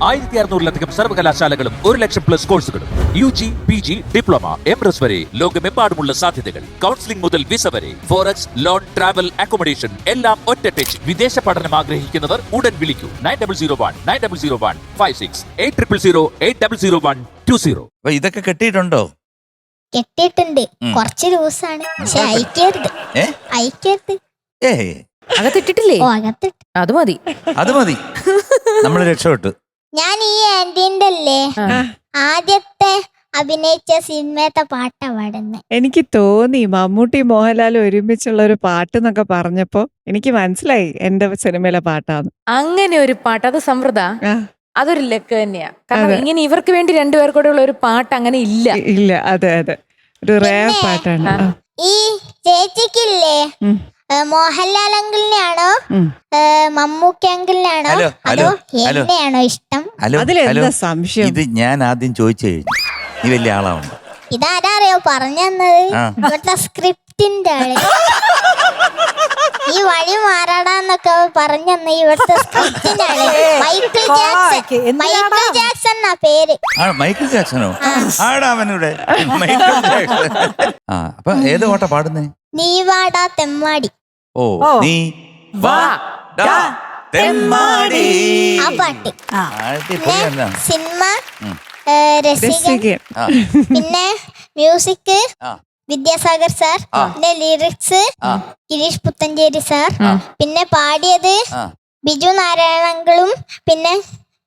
1600-ലധികം സർവകലാശാലകളും 1,00,000+ കോഴ്സുകളും UG, PG, diploma, MS വരെ ലോകമെമ്പാടുമുള്ള സാധ്യതകൾ. കൗൺസിലിംഗ് മുതൽ വിസ വരെ, ഫോറക്സ്, ലോൺ, ട്രാവൽ, അക്കോമഡേഷൻ എല്ലാം ഒറ്റ ടച്ച്. വിദേശ പഠനം ആഗ്രഹിക്കുന്നവർ ഉടൻ വിളിക്കൂ 9001 800 800120. ഇതൊക്കെ കെട്ടിയിട്ടുണ്ടോ? കെട്ടിയിട്ടുണ്ട്. കുറച്ച് ലൂസാണ്, പക്ഷെ അയക്കരുത്. അകത്തിട്ടിട്ടില്ലേ? ഓ, അകത്തിട്ട്. അത് മതി. നമ്മള് രക്ഷപ്പെട്ടു. ഞാൻ ഈ ആന്റീന്റെ അല്ലേ ആദ്യത്തെ അഭിനയിച്ച സിനിമത്തെ പാട്ടാ പാടുന്നത്. എനിക്ക് തോന്നി മമ്മൂട്ടി മോഹൻലാൽ ഒരുമിച്ചുള്ള ഒരു പാട്ട് എന്നൊക്കെ പറഞ്ഞപ്പോ എനിക്ക് മനസ്സിലായി എന്റെ സിനിമയിലെ പാട്ടാന്ന്. അങ്ങനെ ഒരു പാട്ട്, അത് സമൃദ്ധ, ആ, അതൊരു ലക്ക് തന്നെയാ. കാരണം അതെ. ഇങ്ങനെ ഇവർക്ക് വേണ്ടി രണ്ടുപേർക്കൂടെ ഉള്ള ഒരു പാട്ട് അങ്ങനെ ഇല്ല. ഇല്ല, അതെ ഒരു റേർ പിന്നെ, പാട്ടാണ്. ആ. ഈ ചേച്ചിക്കില്ലേ ഉം. മോഹൻലാൽ അങ്കിളിനെയാണോ ഉം. മമ്മൂക്കി അങ്കിളിനെയാണോ ഹലോ, അതോ ഹലോ. എന്നെയാണോ ഇഷ്ടം? അതിലെന്താ സംശയം? ഇത് ഞാൻ ആദ്യം ചോദിച്ചു കഴിഞ്ഞു. നീ വലിയ ആളാവുണ്ട്. ഇതാരാ അറിയോ പറഞ്ഞു തന്നത്? ആ. ഇവിടുത്തെ സ്ക്രിപ്റ്റിന്റെ ആള്. ഈ വഴി മാറാടാന്നൊക്കെ പറഞ്ഞു തന്നെ ഇവിടുത്തെ സ്ക്രിപ്റ്റിന്റെ ആള്. മൈക്കിൾ ജാക്സൺ എന്നാ പേര്. മൈക്കിൾ ജാക്സണോ? ആടാ അവനൂടെ മൈക്കിൾ ജാക്സൺ. അപ്പൊ ഏത് പാട്ടാ പാടുന്നേ? നീ വാടാ തെമ്മാടി. ഓ, നീ വാ ഡാ തെമ്മാടി. ആ പാട്ട്. അടിപൊളിയല്ല? സിനിമ രസികൻ, രസികൻ. പിന്നെ മ്യൂസിക് ആ. വിദ്യാസാഗർ സാർ, പിന്നെ ലിറിക്സ് ഗിരീഷ് പുത്തഞ്ചേരി സാർ, പിന്നെ പാടിയത് ആ. ബിജു നാരായണങ്കളും പിന്നെ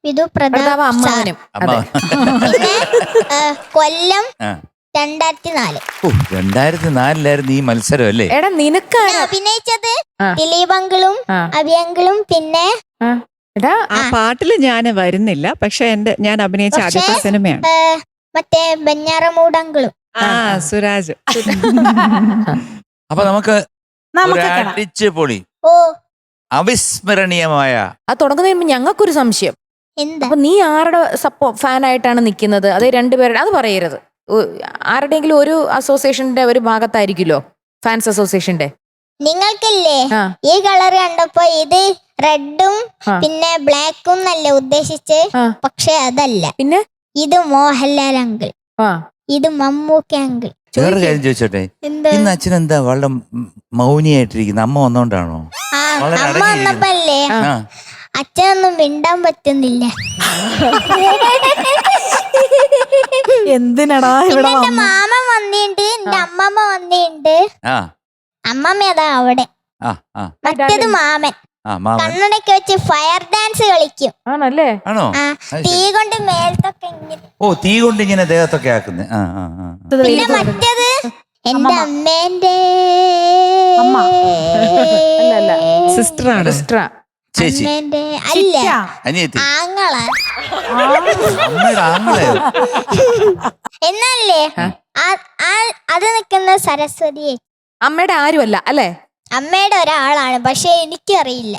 വിധു പ്രതാപ് സാർ. അമ്മാവനും. അമ്മ. പിന്നെ കൊല്ലം ആ. 2004. ഓ, 2004-ലായിരുന്നു ഈ മത്സരം അല്ലേ? എടാ നിനക്കാണ് അഭിനയിച്ചത് ആ. ദിലീപ് അങ്കിളും ആ. അഭിയങ്കിളും പിന്നെ എടാ ആ പാട്ടില് ഞാൻ വരുന്നില്ല, പക്ഷെ ഞാൻ അഭിനയിച്ച ആദ്യത്തെ പക്ഷേ, സിനിമയാണ്. മറ്റേ ബഞ്ഞാറമൂടങ്കളും. ആ, സുരാജ്. അപ്പൊ നമുക്ക് അടിച്ചു പൊളി ഓ, അവിസ്മരണീയമായ അത് തുടങ്ങുന്നതിന് മുമ്പ് ഞങ്ങൾക്കൊരു സംശയം. എന്താ അപ്പൊ നീ ആരുടെ ഫാനായിട്ടാണ് നിൽക്കുന്നത്? അതേ രണ്ടുപേരുടെ അത് പറയരുത്. ആരുടെയെങ്കിലും ഒരു അസോസിയേഷന്റെ ഒരു ഭാഗത്തായിരിക്കുമല്ലോ, ഫാൻസ് അസോസിയേഷന്റെ. നിങ്ങൾക്കില്ലേ ആ. ഈ കളർ കണ്ടപ്പോ ഇത് റെഡും ആ. പിന്നെ ബ്ലാക്കും എന്നല്ലേ ഉദ്ദേശിച്ച്? ആ. പക്ഷെ അതല്ല. പിന്നെ ഇത് മോഹൻലാൽ അങ്കിൾ, ആ ഇത് മമ്മൂക്കി അങ്കിൾ. വേറൊരു കാര്യം ചോദിച്ചോട്ടെ, എന്ത്? ഇന്ന് അച്ഛനെന്താ വളരെ മൗനിയായിട്ടിരിക്കുന്നത്? അമ്മ വന്നോണ്ടാണോ? ആ, വളരെ അമ്മ അടങ്ങിയിരിക്കുന്നു. വന്നപ്പല്ലേ ആ. അച്ഛനൊന്നും മിണ്ടാൻ പറ്റുന്നില്ല. എന്തിനടാ പിന്നെ ഇവിടെ എന്റെ മാമൻ വന്നിട്ടുണ്ട്, എന്റെ അമ്മമ്മ വന്നിട്ടുണ്ട്. ആ. അമ്മമ്മ അതാ അവിടെ. ആ. ആ. മറ്റേത് മാമൻ മാമൻ കണ്ണടയ്ക്ക് വെച്ച് ഫയർ ഡാൻസ് കളിക്കും. ആണല്ലേ? ആണോ? ആ, അത് തീ ശരി. കൊണ്ട് മേലത്തൊക്കെ ഇങ്ങനെ. ഓ, തീ കൊണ്ട് ഇങ്ങനെ ദേഹത്തൊക്കെ ആക്കുന്നേ. പിന്നെ മറ്റേത് എന്റെ അമ്മേന്റെ അമ്മ. അല്ല. സിസ്റ്ററാണ്. സിസ്റ്ററാ. ചേച്ചി, അമ്മേന്റെ അല്ല, അനിയത്തി, ആങ്ങളാ. അമ്മയുടെ ആങ്ങളെ. എന്നല്ലേ അത് നിൽക്കുന്ന സരസ്വതി അമ്മയുടെ ആരുമല്ല അല്ലേ? അമ്മയുടെ ഒരാളാണ്, പക്ഷെ എനിക്കറിയില്ല.